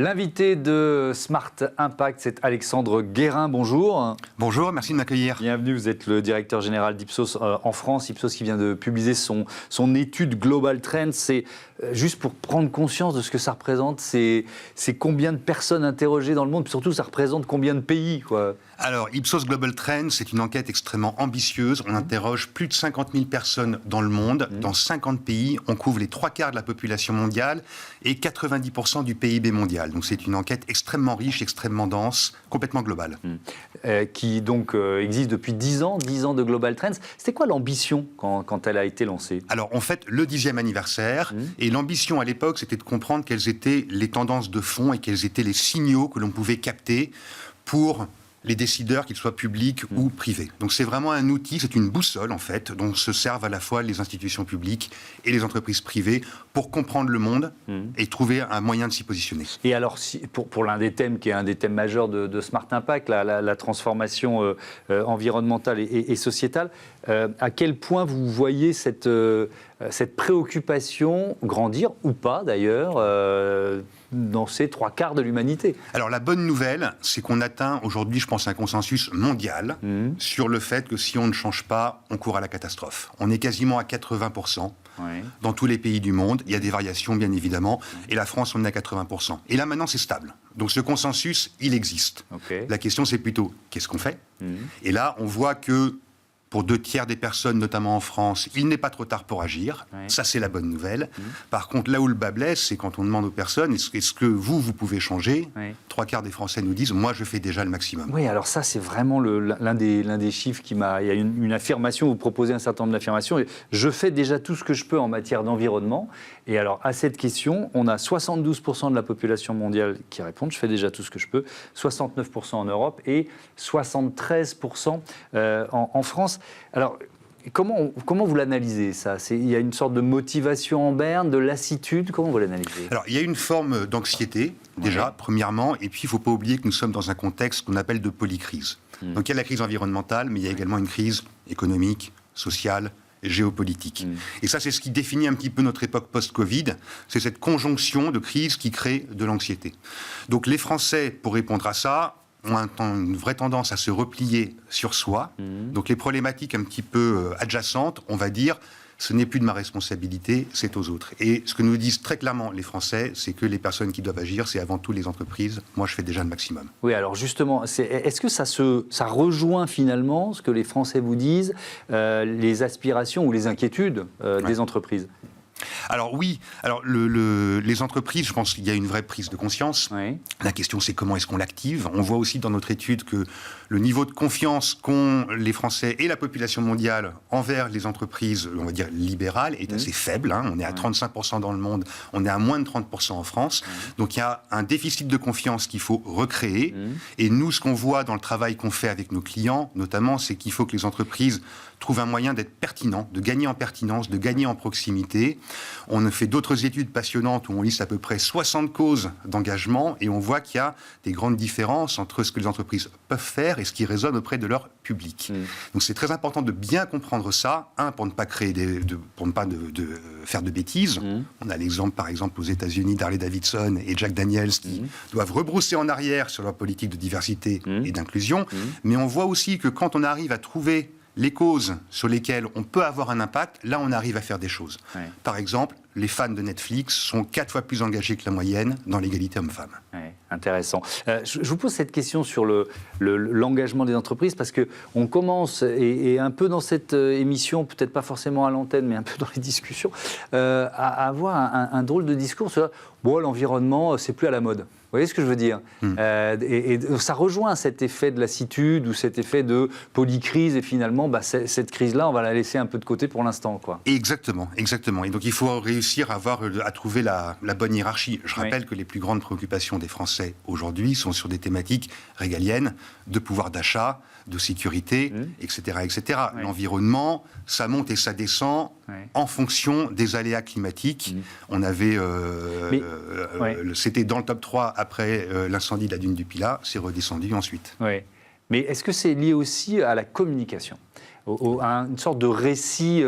L'invité de Smart Impact, c'est Alexandre Guérin. Bonjour. Bonjour, merci de m'accueillir. Bienvenue, vous êtes le directeur général d'Ipsos en France. Ipsos qui vient de publier son étude Global Trends. C'est juste pour prendre conscience de ce que ça représente. C'est combien de personnes interrogées dans le monde, surtout ça représente combien de pays, quoi. Alors, Ipsos Global Trends, c'est une enquête extrêmement ambitieuse. On interroge plus de 50 000 personnes dans le monde, dans 50 pays. On couvre les 3/4 de la population mondiale et 90% du PIB mondial. Donc c'est une enquête extrêmement riche, extrêmement dense, complètement globale. Qui donc existe depuis 10 ans de Global Trends. C'était quoi l'ambition quand elle a été lancée ? Alors, on fête le 10e anniversaire. Et l'ambition à l'époque, c'était de comprendre quelles étaient les tendances de fond et quels étaient les signaux que l'on pouvait capter pour les décideurs, qu'ils soient publics ou privés. Donc c'est vraiment un outil, c'est une boussole en fait, dont se servent à la fois les institutions publiques et les entreprises privées pour comprendre le monde et trouver un moyen de s'y positionner. Et alors, pour l'un des thèmes qui est un des thèmes majeurs de Smart Impact, la transformation environnementale et sociétale, à quel point vous voyez cette préoccupation grandir, ou pas d'ailleurs, dans ces 3/4 de l'humanité? Alors la bonne nouvelle, c'est qu'on atteint aujourd'hui, je pense, un consensus mondial sur le fait que si on ne change pas, on court à la catastrophe. On est quasiment à 80% dans tous les pays du monde. Il y a des variations, bien évidemment. Et la France, on est à 80%. Et là, maintenant, c'est stable. Donc ce consensus, il existe. La question, c'est plutôt, qu'est-ce qu'on fait? Et là, on voit que pour 2/3 des personnes, notamment en France, il n'est pas trop tard pour agir. Ça, c'est la bonne nouvelle. Par contre, là où le bas blesse, c'est quand on demande aux personnes, est-ce que vous pouvez changer? 3/4 des Français nous disent, moi, je fais déjà le maximum. Oui, alors ça, c'est vraiment l'un des chiffres qui m'a... Il y a une affirmation, vous proposez un certain nombre d'affirmations. Je fais déjà tout ce que je peux en matière d'environnement. Et alors, à cette question, on a 72% de la population mondiale qui répondent, je fais déjà tout ce que je peux, 69% en Europe et 73% en France. Alors, comment vous l'analysez, ça? Il y a une sorte de motivation en berne, de lassitude. Comment vous l'analysez? Alors, il y a une forme d'anxiété, déjà, premièrement. Et puis, il ne faut pas oublier que nous sommes dans un contexte qu'on appelle de polycrise. Donc, il y a la crise environnementale, mais il y a également une crise économique, sociale, géopolitique. Et ça, c'est ce qui définit un petit peu notre époque post-Covid. C'est cette conjonction de crises qui crée de l'anxiété. Donc, les Français, pour répondre à ça, ont une vraie tendance à se replier sur soi. Donc les problématiques un petit peu adjacentes, on va dire, ce n'est plus de ma responsabilité, c'est aux autres. Et ce que nous disent très clairement les Français, c'est que les personnes qui doivent agir, c'est avant tout les entreprises. Moi, je fais déjà le maximum. Oui, alors justement, est-ce que ça rejoint finalement ce que les Français vous disent, les aspirations ou les inquiétudes des entreprises? Alors oui, les entreprises, je pense qu'il y a une vraie prise de conscience. La question, c'est comment est-ce qu'on l'active. On voit aussi dans notre étude que le niveau de confiance qu'ont les Français et la population mondiale envers les entreprises, on va dire libérales, est assez faible. On est à 35% dans le monde, on est à moins de 30% en France. Donc il y a un déficit de confiance qu'il faut recréer. Et nous, ce qu'on voit dans le travail qu'on fait avec nos clients, notamment, c'est qu'il faut que les entreprises trouvent un moyen d'être pertinent, de gagner en pertinence, de gagner en proximité. On a fait d'autres études passionnantes où on liste à peu près 60 causes d'engagement et on voit qu'il y a des grandes différences entre ce que les entreprises peuvent faire et ce qui résonne auprès de leur public. Donc c'est très important de bien comprendre ça, pour ne pas créer pour ne pas faire de bêtises. On a l'exemple, par exemple, aux États-Unis d'Harley-Davidson et Jack Daniels qui doivent rebrousser en arrière sur leur politique de diversité et d'inclusion. Mais on voit aussi que quand on arrive à trouver les causes sur lesquelles on peut avoir un impact, là, on arrive à faire des choses. Par exemple, les fans de Netflix sont 4 fois plus engagés que la moyenne dans l'égalité homme-femme. Intéressant. Je vous pose cette question sur l'engagement des entreprises, parce qu'on commence, et un peu dans cette émission, peut-être pas forcément à l'antenne, mais un peu dans les discussions, à avoir un drôle de discours sur l'environnement, c'est plus à la mode. Vous voyez ce que je veux dire? Et ça rejoint cet effet de lassitude ou cet effet de polycrise, et finalement, cette crise-là, on va la laisser un peu de côté pour l'instant, quoi. Exactement. Et donc, il faut réussir à trouver la bonne hiérarchie. Je rappelle que les plus grandes préoccupations des Français aujourd'hui sont sur des thématiques régaliennes, de pouvoir d'achat, de sécurité, etc. L'environnement, ça monte et ça descend en fonction des aléas climatiques. On avait... c'était dans le top 3 après l'incendie de la dune du Pilat, c'est redescendu ensuite. Mais est-ce que c'est lié aussi à la communication ? une sorte de récit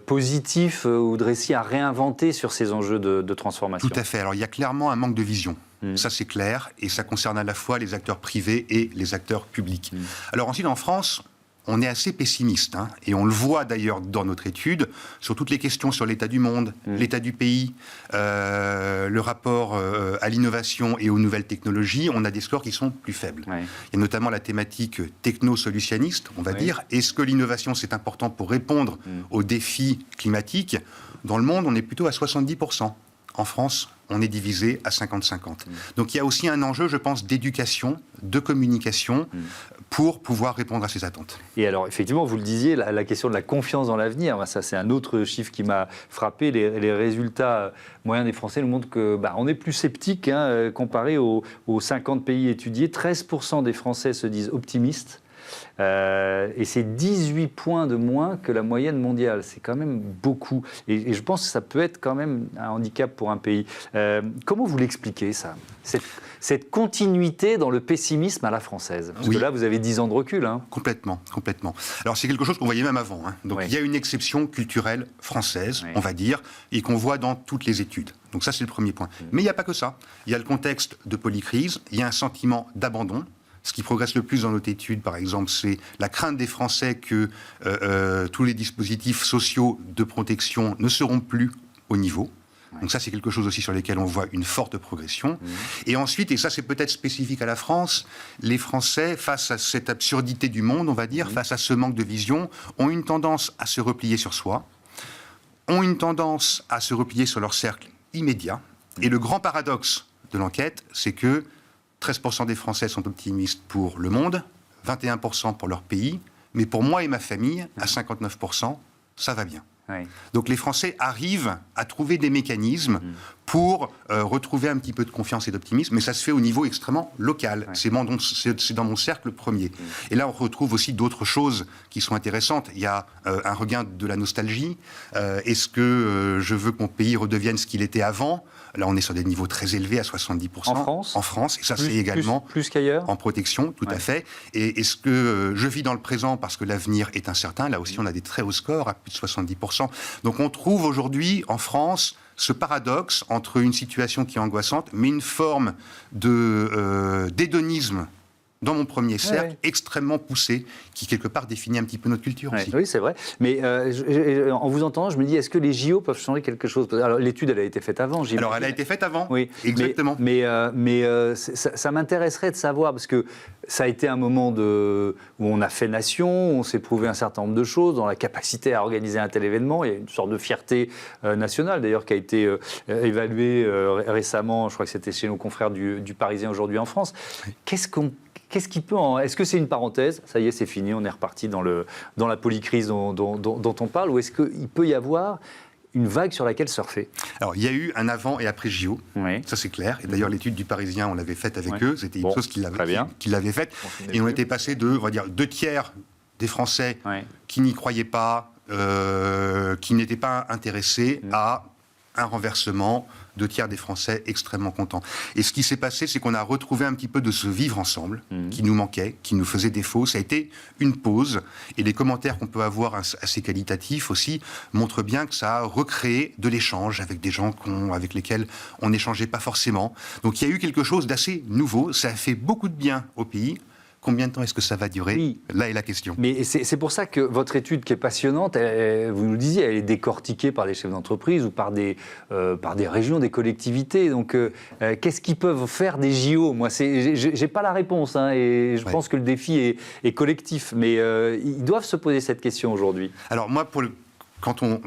positif ou de récit à réinventer sur ces enjeux de transformation. Tout à fait. Alors il y a clairement un manque de vision. Ça, c'est clair, et ça concerne à la fois les acteurs privés et les acteurs publics. Alors ensuite, en France, on est assez pessimiste, et on le voit d'ailleurs dans notre étude, sur toutes les questions sur l'état du monde, l'état du pays, le rapport à l'innovation et aux nouvelles technologies, on a des scores qui sont plus faibles. Il y a notamment la thématique techno-solutionniste, on va dire. Est-ce que l'innovation, c'est important pour répondre aux défis climatiques ? Dans le monde, on est plutôt à 70%. En France, on est divisé à 50-50. Donc il y a aussi un enjeu, je pense, d'éducation, de communication, pour pouvoir répondre à ces attentes. Et alors, effectivement, vous le disiez, la question de la confiance dans l'avenir, ça c'est un autre chiffre qui m'a frappé. Les résultats moyens des Français nous montrent qu'on est plus sceptique comparé aux 50 pays étudiés. 13% des Français se disent optimistes. Et c'est 18 points de moins que la moyenne mondiale. C'est quand même beaucoup. Et je pense que ça peut être quand même un handicap pour un pays. Comment vous l'expliquez, ça ? Cette continuité dans le pessimisme à la française. Parce que là, vous avez 10 ans de recul. Complètement. Alors, c'est quelque chose qu'on voyait même avant. Donc, il y a une exception culturelle française, on va dire, et qu'on voit dans toutes les études. Donc, ça, c'est le premier point. Mais il n'y a pas que ça. Il y a le contexte de polycrise, il y a un sentiment d'abandon. Ce qui progresse le plus dans notre étude, par exemple, c'est la crainte des Français que tous les dispositifs sociaux de protection ne seront plus au niveau. Donc ça, c'est quelque chose aussi sur lequel on voit une forte progression. Et ensuite, et ça c'est peut-être spécifique à la France, les Français, face à cette absurdité du monde, on va dire, face à ce manque de vision, ont une tendance à se replier sur soi, ont une tendance à se replier sur leur cercle immédiat. Et le grand paradoxe de l'enquête, c'est que 13% des Français sont optimistes pour le monde, 21% pour leur pays, mais pour moi et ma famille, à 59%, ça va bien. Donc les Français arrivent à trouver des mécanismes pour retrouver un petit peu de confiance et d'optimisme, mais ça se fait au niveau extrêmement local. C'est dans mon cercle premier. Et là, on retrouve aussi d'autres choses qui sont intéressantes. Il y a un regain de la nostalgie. Est-ce que je veux que mon pays redevienne ce qu'il était avant ? Là, on est sur des niveaux très élevés, à 70%. En France ? En France, et ça c'est également plus qu'ailleurs ? En protection, tout à fait. Et est-ce que je vis dans le présent parce que l'avenir est incertain ? Là aussi, on a des très hauts scores, à plus de 70%. Donc on trouve aujourd'hui, en France, ce paradoxe entre une situation qui est angoissante, mais une forme d'hédonisme dans mon premier cercle, extrêmement poussé, qui quelque part définit un petit peu notre culture aussi. Oui, c'est vrai. Mais en vous entendant, je me dis, est-ce que les JO peuvent changer quelque chose ? Alors l'étude, elle a été faite avant, j'imagine. Alors elle a été faite avant, oui. Exactement. Mais ça m'intéresserait de savoir, parce que ça a été un moment où on a fait nation, on s'est prouvé un certain nombre de choses, dans la capacité à organiser un tel événement. Il y a une sorte de fierté nationale, d'ailleurs, qui a été évaluée récemment, je crois que c'était chez nos confrères du Parisien aujourd'hui en France. Qu'est-ce qui peut Est-ce que c'est une parenthèse ? Ça y est, c'est fini, on est reparti dans la polycrise dont on parle, ou est-ce qu'il peut y avoir une vague sur laquelle surfer ? Alors, il y a eu un avant et après JO, ça c'est clair. Et d'ailleurs, l'étude du Parisien, on l'avait faite avec eux. C'était une chose qu'ils l'avaient faite. Et on était passé de, on va dire, 2 tiers des Français qui n'y croyaient pas, qui n'étaient pas intéressés, à un renversement, 2 tiers des Français extrêmement contents. Et ce qui s'est passé, c'est qu'on a retrouvé un petit peu de ce vivre ensemble qui nous manquait, qui nous faisait défaut. Ça a été une pause. Et les commentaires qu'on peut avoir assez qualitatifs aussi montrent bien que ça a recréé de l'échange avec des gens avec lesquels on n'échangeait pas forcément. Donc il y a eu quelque chose d'assez nouveau. Ça a fait beaucoup de bien au pays. Combien de temps est-ce que ça va durer ? Là est la question. Mais c'est pour ça que votre étude, qui est passionnante, vous nous disiez, elle est décortiquée par les chefs d'entreprise ou par des régions, des collectivités. Donc, qu'est-ce qu'ils peuvent faire des JO ? Moi, j'ai pas la réponse, et je pense que le défi est collectif. Mais ils doivent se poser cette question aujourd'hui. Alors, moi, quand on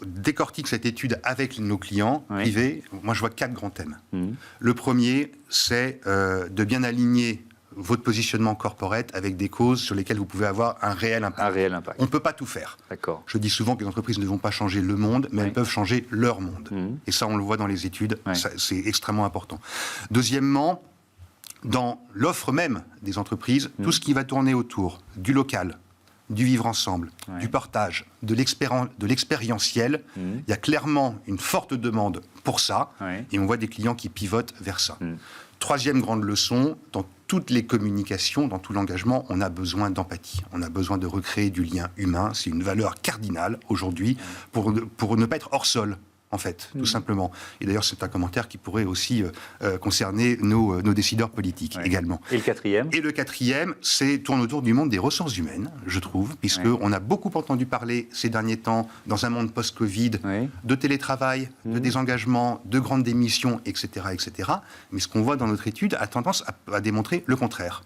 décortique cette étude avec nos clients privés, moi, je vois 4 grands thèmes. Le premier, c'est de bien aligner votre positionnement corporate avec des causes sur lesquelles vous pouvez avoir un réel impact. On ne peut pas tout faire. D'accord. Je dis souvent que les entreprises ne vont pas changer le monde, mais elles peuvent changer leur monde. Et ça, on le voit dans les études, c'est extrêmement important. Deuxièmement, dans l'offre même des entreprises, tout ce qui va tourner autour du local, du vivre ensemble, du partage, de l'expérientiel. Il y a clairement une forte demande pour ça, et on voit des clients qui pivotent vers ça. Troisième grande leçon, dans toutes les communications, dans tout l'engagement, on a besoin d'empathie. On a besoin de recréer du lien humain. C'est une valeur cardinale aujourd'hui pour ne pas être hors sol, en fait, tout simplement. Et d'ailleurs, c'est un commentaire qui pourrait aussi concerner nos décideurs politiques également. Et le quatrième ? Et le quatrième, tourne autour du monde des ressources humaines, je trouve, puisqu'on a beaucoup entendu parler ces derniers temps, dans un monde post-Covid, de télétravail, de désengagement, de grandes démissions, etc., etc. Mais ce qu'on voit dans notre étude a tendance à démontrer le contraire.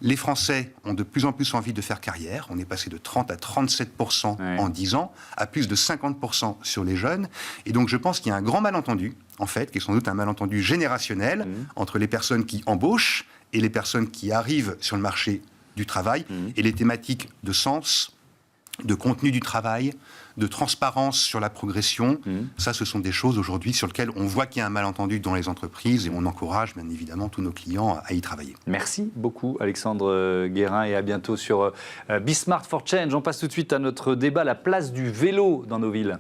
Les Français ont de plus en plus envie de faire carrière. On est passé de 30 à 37% en 10 ans, à plus de 50% sur les jeunes. Et donc, je pense qu'il y a un grand malentendu, en fait, qui est sans doute un malentendu générationnel entre les personnes qui embauchent et les personnes qui arrivent sur le marché du travail. Et les thématiques de sens, de contenu du travail, de transparence sur la progression, ça, ce sont des choses aujourd'hui sur lesquelles on voit qu'il y a un malentendu dans les entreprises et on encourage, bien évidemment, tous nos clients à y travailler. Merci beaucoup, Alexandre Guérin, et à bientôt sur Be Smart for Change. On passe tout de suite à notre débat, la place du vélo dans nos villes.